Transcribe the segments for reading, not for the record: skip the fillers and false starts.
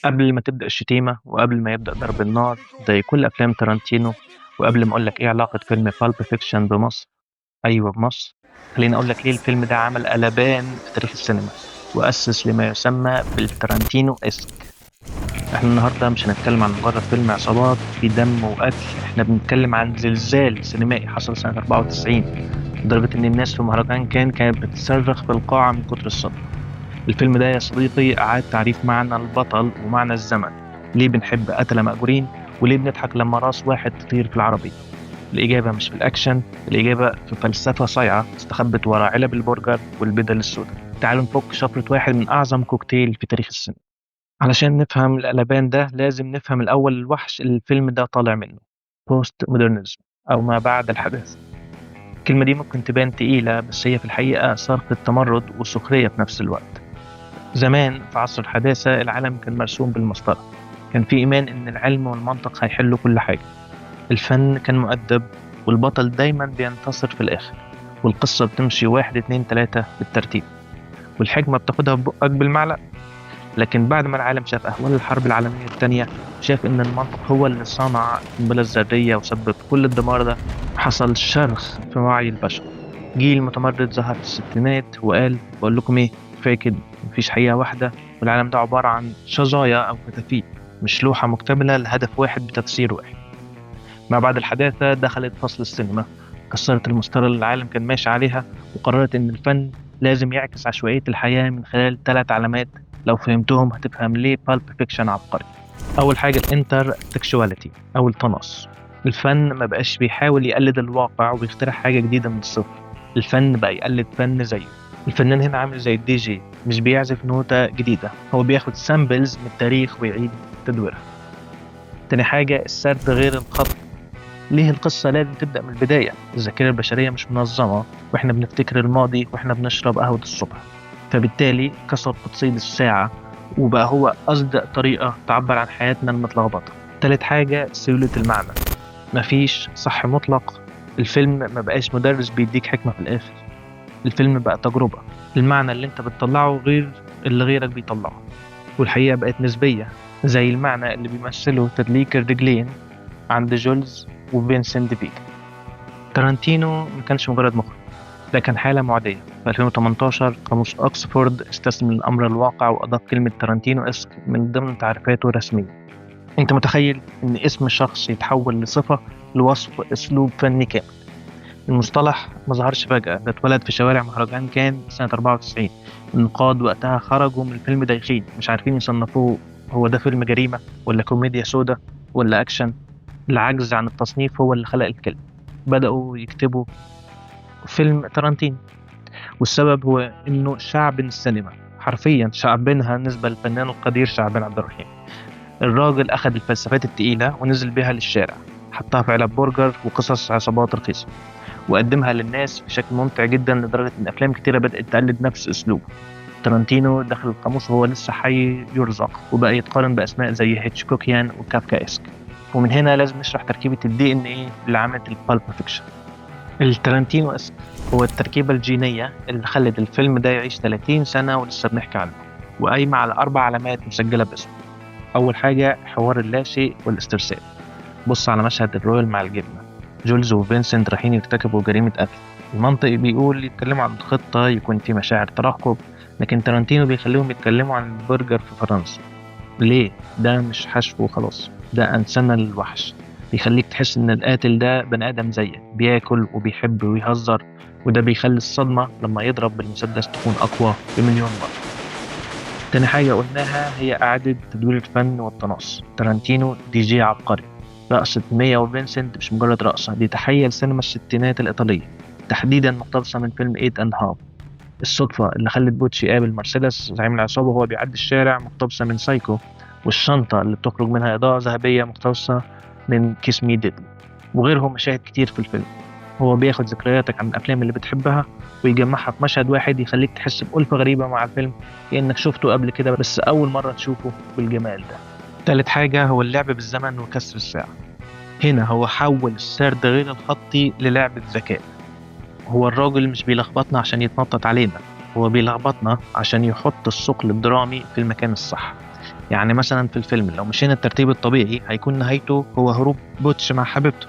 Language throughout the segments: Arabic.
قبل ما تبدأ الشتيمة وقبل ما يبدأ ضرب النار زي كل أفلام تارانتينو، وقبل ما أقولك إيه علاقة فيلم بالب فيكشن بمصر، أيوة بمصر، خليني أقولك ليه الفيلم ده عمل قلبان في تاريخ السينما وأسس لما يسمى بالتارانتينو اسك. إحنا النهاردة مش هنتكلم عن مجرد فيلم عصابات في دم وقتل، إحنا بنتكلم عن زلزال سينمائي حصل سنة 94 لدرجة إن الناس في مهرجان كانت بتصرخ في القاعة من كتر الصدمة. الفيلم ده يا صديقي أعاد تعريف معنى البطل ومعنى الزمن. ليه بنحب قتلة مأجورين؟ وليه بنضحك لما راس واحد تطير في العربية؟ الإجابة مش في الأكشن، الإجابة في فلسفة صايعة استخبت ورا علب البرجر والبدل السوداء. تعالوا نفك شفرة واحد من أعظم كوكتيل في تاريخ السينما. علشان نفهم القلبان ده لازم نفهم الأول الوحش اللي الفيلم ده طالع منه، بوست مودرنزم أو ما بعد الحداثة. الكلمة دي ممكن تبان تقيلة بس هي في الحقيقة صرخة تمرد وسخرية في نفس الوقت. زمان في عصر الحداثة العالم كان مرسوم بالمسطرة، كان في إيمان إن العلم والمنطق هيحلوا كل حاجة. الفن كان مؤدب والبطل دايما بينتصر في الآخر، والقصة بتمشي واحد اتنين تلاتة بالترتيب، والحكمة بتاخدها في بقك بالمعلقة. لكن بعد ما العالم شاف أهوال الحرب العالمية التانية، شاف إن المنطق هو اللي صنع القنبلة الذرية وسبب كل الدمار ده، حصل شرخ في وعي البشر. جيل متمرد ظهر في الستينات وقال بقول لكم إيه، كفاية كده، مفيش حقيقة واحدة، والعالم ده عبارة عن شظايا أو فتافيت، مش لوحة مكتملة لهدف واحد بتفسير واحد. ما بعد الحداثة دخلت فصل السينما، كسرت المسطرة اللي العالم كان ماشي عليها، وقررت إن الفن لازم يعكس عشوائية الحياة من خلال ثلاث علامات. لو فهمتهم هتفهم ليه بالب فيكشن عبقري. أول حاجة الانتر تكشواليتي أو التنص. الفن ما بقاش بيحاول يقلد الواقع ويخترع حاجة جديدة من الصفر، الفن بقى يقلد فن زيه. الفنان هنا عامل زي الدي جي، مش بيعزف نوتة جديدة، هو بياخد سامبلز من التاريخ ويعيد تدويرها. تاني حاجة السرد غير الخط. ليه القصة لازم تبدأ من البداية؟ الذاكرة البشرية مش منظمة، وإحنا بنفتكر الماضي وإحنا بنشرب قهوة الصبح، فبالتالي كسر قدسية الساعة وبقى هو أصدق طريقة تعبر عن حياتنا المتلخبطة. تالت حاجة سيولة المعنى، مفيش صح مطلق. الفيلم ما بقاش مدرس بيديك حكمة في الآخر، الفيلم بقى تجربة. المعنى اللي انت بتطلعه غير اللي غيرك بيطلعه، والحقيقة بقت نسبية، زي المعنى اللي بيمثله تدليك الرجلين عند جولز وفينسنت فيك. تارانتينو ما كانش مجرد مخرج، ده كان حالة معدية. في 2018 قاموس أكسفورد استسلم للأمر الواقع وأضاف كلمة تارانتينو اسك من ضمن تعريفاته الرسمية. أنت متخيل إن اسم شخص يتحول لصفة لوصف أسلوب فني كامل؟ المصطلح ما ظهرش فجأة، ده اتولد في شوارع مهرجان كان سنة 94. النقاد وقتها خرجوا من الفيلم دايخين مش عارفين يصنفوه، هو ده فيلم جريمة ولا كوميديا سودا ولا أكشن؟ العجز عن التصنيف هو اللي خلق الكلمة. بدأوا يكتبوا فيلم تارانتينو، والسبب هو إنه شعب السينما، حرفيا شعبنها نسبة للفنان القدير شعبان عبد الرحيم. الراجل أخد الفلسفات التقيلة ونزل بيها للشارع، حطها في علب برجر وقصص عصابات رخيصة، وقدمها للناس بشكل ممتع جدا لدرجة إن أفلام كتيرة بدأت تقلد نفس أسلوبه. تارانتينو دخل القاموس وهو لسه حي يرزق، وبقى يتقارن بأسماء زي هيتشكوكيان وكافكايسك. ومن هنا لازم نشرح تركيبة الدي ان ايه اللي عملت البالب فيكشن. التارانتينو اسم هو التركيبة الجينية اللي خلت الفيلم ده يعيش 30 سنة ولسه بنحكي عنه، وقايمة على أربع علامات مسجلة باسمه. أول حاجة حوار اللاشيء والاسترسال. بص على مشهد الرويال مع الجبنة، جولز وفينسنت رايحين يرتكبوا جريمة قتل. المنطق بيقول يتكلموا عن خطة يكون في مشاعر ترقب، لكن تارانتينو بيخليهم يتكلموا عن البرجر في فرنسا. ليه؟ ده مش حشو وخلاص، ده أنسنة للوحش، بيخليك تحس إن القاتل ده بني آدم زيك، بياكل وبيحب ويهزر، وده بيخلي الصدمة لما يضرب بالمسدس تكون أقوى بمليون مرة. تاني حاجة قلناها هي إعادة تدوير الفن والتناص. تارانتينو دي جي عبقري، رقصة ميا وفينسنت مش مجرد رقصة، دي تحية لسينما الستينات الإيطالية، تحديدا مقتبسة من فيلم إيت أند هاف. الصدفة اللي خلت بوتشي يقابل مرسيدس زعيم العصابة وهو بيعدي الشارع مقتبسة من سايكو، والشنطة اللي بتخرج منها إضاءة ذهبية مقتبسة من كيس مي ديدلي، وغيرهم مشاهد كتير في الفيلم. هو بياخد ذكرياتك عن الأفلام اللي بتحبها ويجمعها في مشهد واحد يخليك تحس بألفة غريبة مع الفيلم، كأنك شفته قبل كده بس أول مرة تشوفه بالجمال ده. تالت حاجة هو اللعب بالزمن وكسر الساعة. هنا هو حول السرد غير الخطي للعبة ذكاء. هو الراجل مش بيلخبطنا عشان يتنطط علينا، هو بيلخبطنا عشان يحط الثقل الدرامي في المكان الصح. يعني مثلا في الفيلم لو مشينا الترتيب الطبيعي هيكون نهايته هو هروب بوتش مع حبيبته،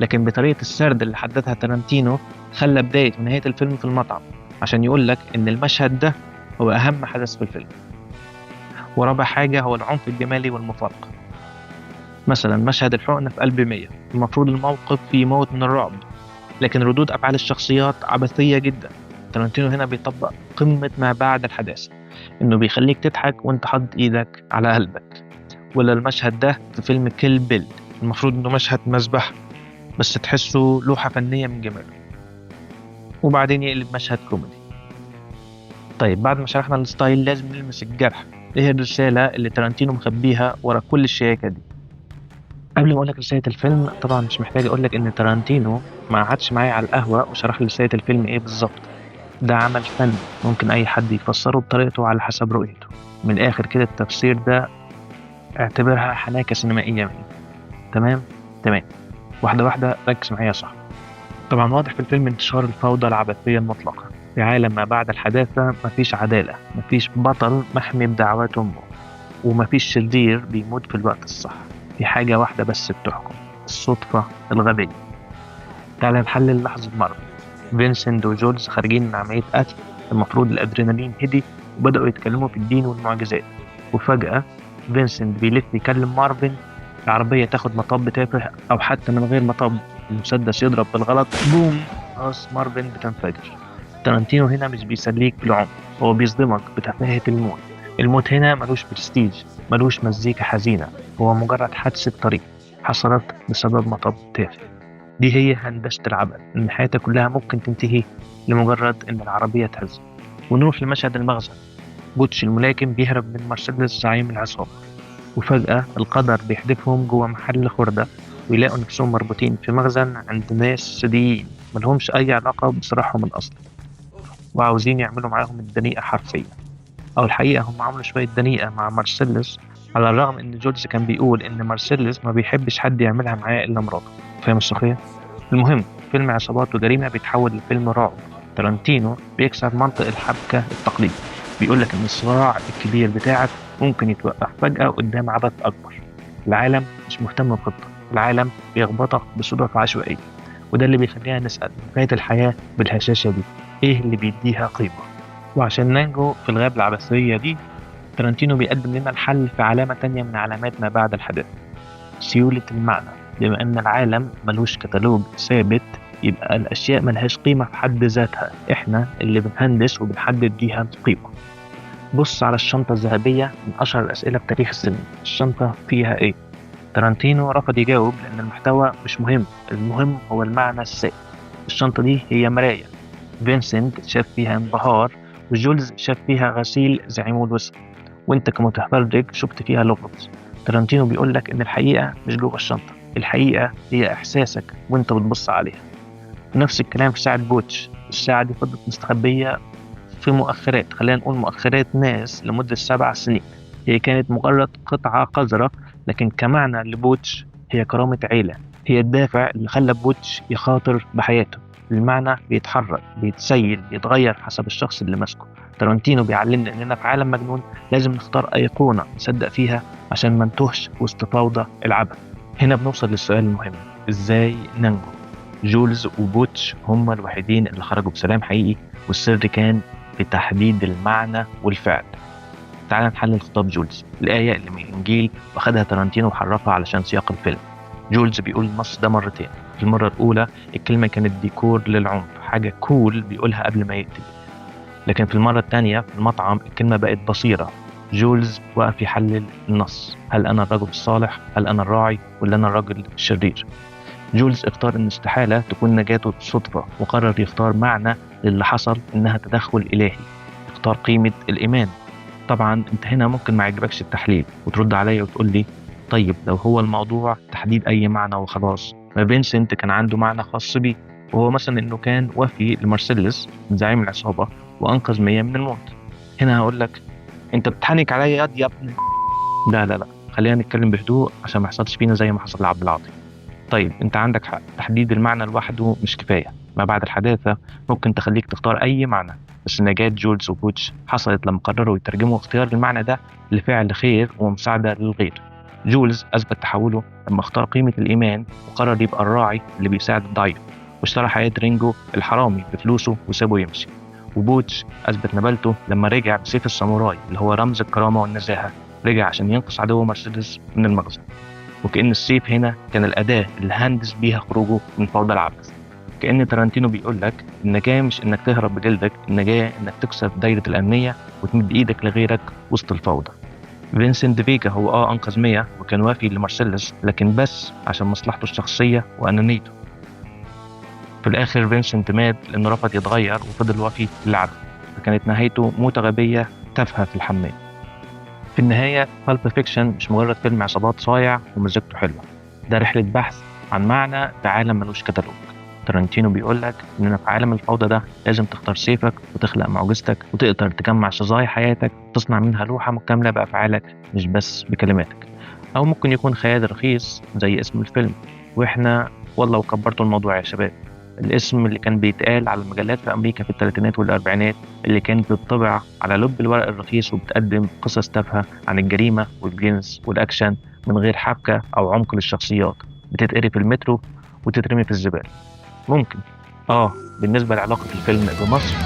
لكن بطريقة السرد اللي حددها تارانتينو خلى بداية ونهاية الفيلم في المطعم عشان يقول لك إن المشهد ده هو أهم حدث في الفيلم. ورابع حاجة هو العنف الجمالي والمفارقة. مثلا مشهد الحقن في قلب 100، المفروض الموقف فيه موت من الرعب، لكن ردود أفعال الشخصيات عبثية جدا. تارانتينو هنا بيطبق قمة ما بعد الحداثة، إنه بيخليك تضحك وإنت حاطط إيدك على قلبك. ولا المشهد ده في فيلم كيل بيل، المفروض إنه مشهد مذبح بس تحسه لوحة فنية من جماله، وبعدين يقلب مشهد كوميدي. طيب بعد ما شرحنا الستايل لازم نلمس الجرح. ايه الرسالة اللي تارانتينو مخبيها ورا كل الشياكة دي؟ قبل ما اقولك رسالة الفيلم طبعا مش محتاج اقولك ان تارانتينو ما قعدش معايا على القهوة وشرح لي رسالة الفيلم ايه بالظبط. ده عمل فن ممكن اي حد يفسره بطريقته على حسب رؤيته. من الاخر كده التفسير ده اعتبرها حناكة سينمائية مني. تمام. تمام. واحدة واحدة، ركز معايا صح. طبعا واضح في الفيلم انتشار الفوضى العبثية المطلقة. في عالم ما بعد الحداثة مفيش عدالة، مفيش بطل محمي بدعوات أمه، ومفيش شرير بيموت في الوقت الصح. في حاجة واحدة بس بتحكم: الصدفة الغبية. تعالى نحلل لحظة مارفن. فينسنت وجولز خارجين من عملية قتل، المفروض الأدرينالين هدي وبدأوا يتكلموا في الدين والمعجزات، وفجأة فينسنت بيلف يكلم مارفن، العربية تاخد مطب تافه أو حتى من غير مطب، المسدس يضرب بالغلط، بوم، راس مارفن بتنفجر. تارانتينو هنا مش بيسليك بالعنف، هو بيصدمك بتفاهة الموت. الموت هنا ملوش برستيج، ملوش مزيكا حزينة، هو مجرد حادثة طريق حصلت بسبب مطب تافه. دي هي هندسة العبث، إن حياتك كلها ممكن تنتهي لمجرد إن العربية تهز. ونروح لمشهد المغزى. بوتش الملاكم بيهرب من مرسيدس زعيم العصابة، وفجأة القدر بيحدفهم جوه محل خردة، ويلاقوا نفسهم مربوطين في مخزن عند ناس سديين ملهمش أي علاقة بصراحهم الأصلي، وعاوزين يعملوا معاهم الدنيئة حرفيا. أو الحقيقة هم عملوا شوية دنيئة مع مارسيلس، على الرغم إن جورج كان بيقول إن مارسيلس ما بيحبش حد يعملها معاه إلا مراته. فاهم السخرية؟ المهم، فيلم عصابات وجريمة بيتحول لفيلم رعب. تارانتينو بيكسر منطق الحبكة التقليدي، بيقول لك إن الصراع الكبير بتاعك ممكن يتوقف فجأة قدام عبث أكبر. العالم مش مهتم بخطة، العالم بيخبطك بصدف عشوائية. وده اللي بيخلينا نسأل حكاية الحياة بالهشاشة دي إيه اللي بيديها قيمة؟ وعشان ننجو في الغابة العبثية دي، تارانتينو بيقدم لنا الحل في علامة تانية من علامات ما بعد الحدث: سيولة المعنى. بما أن العالم ملوش كتالوج ثابت، يبقى الأشياء ملهاش قيمة في حد ذاتها، إحنا اللي بنهندس وبنحدد ليها القيمة. بص على الشنطة الذهبية، من أشهر الأسئلة في تاريخ السينما: الشنطة فيها إيه؟ تارانتينو رفض يجاوب لأن المحتوى مش مهم، المهم هو المعنى السائد. الشنطة دي هي مراية، فينسنت شاف فيها انبهار، وجولز شاف فيها غسيل زعيم الوسط، وانت كمتفرج شفت فيها لغز. تارانتينو بيقول لك ان الحقيقة مش جوه الشنطة، الحقيقة هي احساسك وانت بتبص عليها. نفس الكلام في ساعة بوتش، الساعة دي فضلت مستخبية في مؤخرات، خلينا نقول مؤخرات ناس، لمدة 7 سنين. هي كانت مجرد قطعة قذرة، لكن كمعنى لبوتش هي كرامة عيلة، هي الدافع اللي خلى بوتش يخاطر بحياته. المعنى بيتحرك، بيتسيل، بيتغير حسب الشخص اللي ماسكه. تارانتينو بيعلمنا إننا في عالم مجنون لازم نختار أيقونة نصدق فيها عشان ما نتوهش وسط فوضى العبث. هنا بنوصل للسؤال المهم: إزاي ننجو؟ جولز وبوتش هما الوحيدين اللي خرجوا بسلام حقيقي، والسر كان في تحديد المعنى والفعل. تعال نحلل خطاب جولز، الآية اللي من الإنجيل وخدها تارانتينو وحرفها علشان سياق الفيلم. جولز بيقول النص ده مرتين. في المرة الأولى الكلمة كانت ديكور للعنف، حاجة كول بيقولها قبل ما يقتل. لكن في المرة الثانية في المطعم الكلمة بقت بصيرة. جولز وقف يحلل النص: هل أنا الرجل الصالح؟ هل أنا الراعي؟ ولا أنا الرجل الشرير؟ جولز اختار إن استحالة تكون نجاته صدفة، وقرر يختار معنى للي حصل إنها تدخل إلهي. اختار قيمة الإيمان. طبعا انت هنا ممكن ما يعجبكش التحليل وترد عليا وتقول لي: طيب لو هو الموضوع تحديد اي معنى وخلاص، ما فينسنت كان عنده معنى خاص بيه، وهو مثلا انه كان وفي لمارسيلس زعيم العصابة وانقذ 100 من الموت. هنا هقول لك: انت بتحنك عليا يا ابني. لا لا لا، خلينا نتكلم بهدوء عشان ما يحصلش فينا زي ما حصل لعبد العاطي. طيب انت عندك حق، تحديد المعنى لوحده مش كفاية. ما بعد الحداثة ممكن تخليك تختار اي معنى، بس نجاة جولز وبوتش حصلت لما قرروا يترجموا اختيار المعنى ده لفعل خير ومساعدة للغير. جولز أثبت تحوله لما اختار قيمة الإيمان وقرر يبقى الراعي اللي بيساعد الضعيف، واشترى حياة رينجو الحرامي بفلوسه وسابه يمشي. وبوتش أثبت نبالته لما رجع بسيف الساموراي اللي هو رمز الكرامة والنزاهة، رجع عشان ينقذ عدوه مرسيدس من المخزن. وكأن السيف هنا كان الأداة اللي هندس بيها خروجه من فوضى العبث. كأن تارانتينو بيقول لك النجاة مش إنك تهرب بجلدك، النجاة إنك تكسر دايرة الأمنية وتمد إيدك لغيرك وسط الفوضى. فينسنت فيجا هو أنقذ ميا وكان وافي لمارسيلس، لكن بس عشان مصلحته الشخصية وأنانيته. في الآخر فينسنت مات لأنه رفض يتغير وفضل وافي للعدو، فكانت نهايته موتة غبية تافهة في الحمام. في النهاية بالب فيكشن مش مجرد فيلم عصابات صايع ومزجته حلوة، ده رحلة بحث عن معنى في عالم ملوش كتالوج. تارانتينو بيقولك إننا في عالم الفوضى ده لازم تختار سيفك وتخلق معجزتك وتقدر تجمع شظايا حياتك وتصنع منها لوحة مكتملة بأفعالك مش بس بكلماتك. أو ممكن يكون خيال رخيص زي اسم الفيلم، وإحنا والله وكبرتوا الموضوع يا شباب. الاسم اللي كان بيتقال على المجلات في أمريكا في الثلاثينات والأربعينات، اللي كانت بتطبع على لب الورق الرخيص وبتقدم قصص تافهة عن الجريمة والجنس والأكشن من غير حبكة أو عمق للشخصيات، بتتقري في المترو وتترمي في الزبالة. ممكن بالنسبة لعلاقة الفيلم بمصر،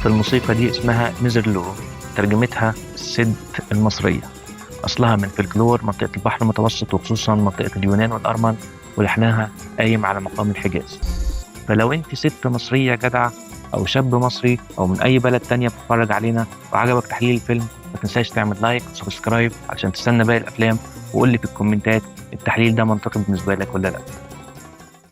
فالموسيقى دي اسمها ميزرلو، ترجمتها السد المصرية. أصلها من فلكلور منطقة البحر المتوسط وخصوصا منطقة اليونان والأرمن، ولحنها قايم على مقام الحجاز. فلو انت ست مصرية جدعة أو شاب مصري أو من أي بلد تانية بتتفرج علينا وعجبك تحليل الفيلم، ما تنساش تعمل لايك وسبسكرايب عشان تستنى باقي الأفلام، وقول لي في الكومنتات التحليل ده منطقي بالنسبة لك ولا لأ.